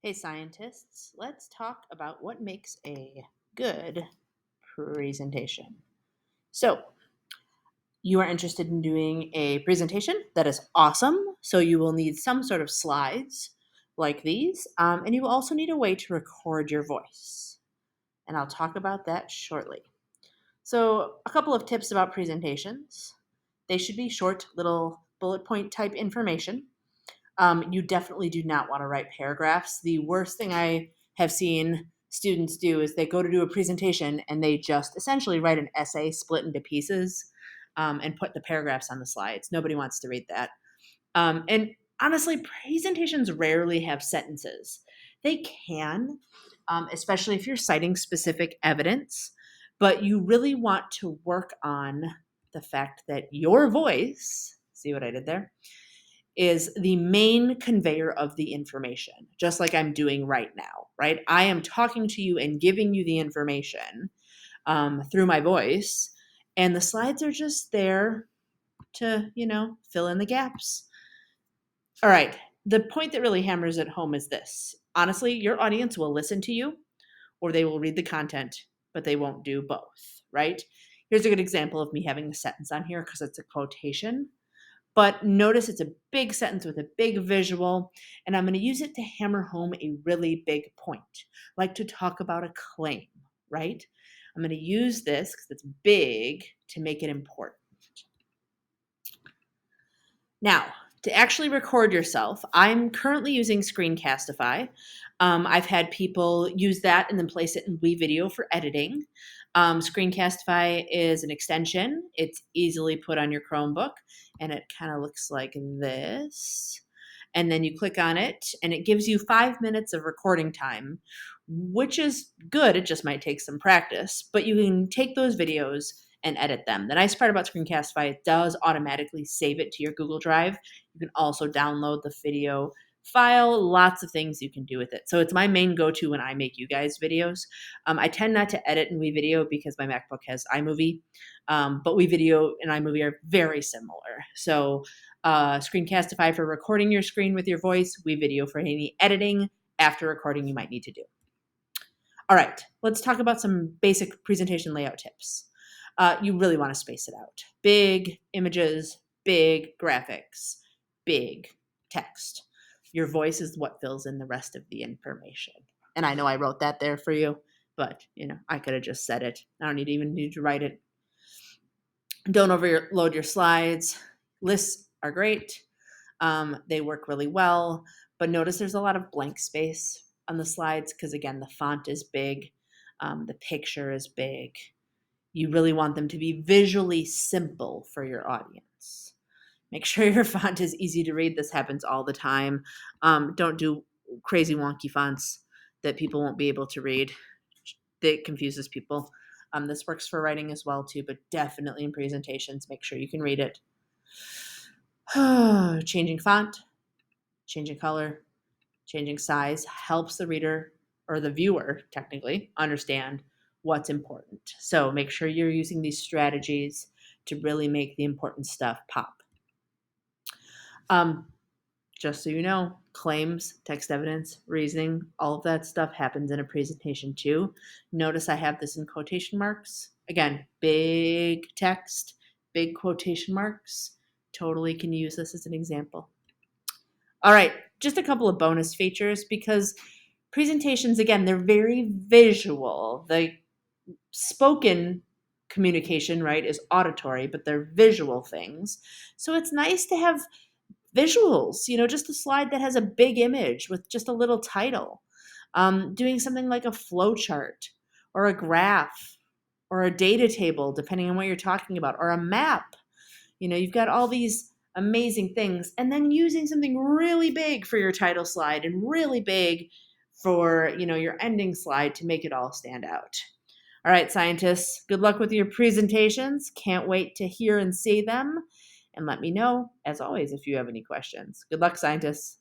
Hey, scientists, let's talk about what makes a good presentation. So, you are interested in doing a presentation. That is awesome. So, you will need some sort of slides like these, and you will also need a way to record your voice. And I'll talk about that shortly. So, a couple of tips about presentations. They should be short, little bullet point type information. You definitely do not want to write paragraphs. The worst thing I have seen students do is they go to do a presentation and they just essentially write an essay split into pieces and put the paragraphs on the slides. Nobody wants to read that. And honestly, presentations rarely have sentences. They can, especially if you're citing specific evidence, but you really want to work on the fact that your voice, see what I did there? Is the main conveyor of the information, just like I'm doing right now, right? I am talking to you and giving you the information through my voice, and the slides are just there to, fill in the gaps. All right. The point that really hammers it home is this. Honestly, your audience will listen to you or they will read the content, but they won't do both, right? Here's a good example of me having the sentence on here because it's a quotation. But notice it's a big sentence with a big visual, and I'm going to use it to hammer home a really big point, like to talk about a claim, right? I'm going to use this because it's big to make it important. Now, to actually record yourself, I'm currently using Screencastify. I've had people use that and then place it in WeVideo for editing. Screencastify is an extension. It's easily put on your Chromebook, and it kind of looks like this. And then you click on it, and it gives you 5 minutes of recording time, which is good. It just might take some practice, but you can take those videos and edit them. The nice part about Screencastify, it does automatically save it to your Google Drive. You can also download the video file, lots of things you can do with it. So it's my main go-to when I make you guys videos. I tend not to edit in WeVideo because my MacBook has iMovie, but WeVideo and iMovie are very similar. So Screencastify for recording your screen with your voice, WeVideo for any editing after recording you might need to do. All right, let's talk about some basic presentation layout tips. You really want to space it out. Big images, big graphics, big text. Your voice is what fills in the rest of the information. And I know I wrote that there for you, but I could have just said it. I don't even need to write it. Don't overload your slides. Lists are great. They work really well, but notice there's a lot of blank space on the slides because, again, the font is big, the picture is big. You really want them to be visually simple for your audience. Make sure your font is easy to read. This happens all the time. Don't do crazy wonky fonts that people won't be able to read. That confuses people. This works for writing as well too, but definitely in presentations, make sure you can read it. Changing font, changing color, changing size helps the reader or the viewer technically understand what's important. So make sure you're using these strategies to really make the important stuff pop. Just so you know, claims, text evidence, reasoning, all of that stuff happens in a presentation too. Notice I have this in quotation marks. Again, big text, big quotation marks. Totally can use this as an example. All right, just a couple of bonus features because presentations, again, they're very visual. The spoken communication, right, is auditory, but they're visual things. So it's nice to have visuals, just a slide that has a big image with just a little title. Doing something like a flow chart or a graph or a data table, depending on what you're talking about, or a map. You've got all these amazing things, and then using something really big for your title slide and really big for, your ending slide to make it all stand out. All right, scientists, good luck with your presentations. Can't wait to hear and see them. And let me know, as always, if you have any questions. Good luck, scientists.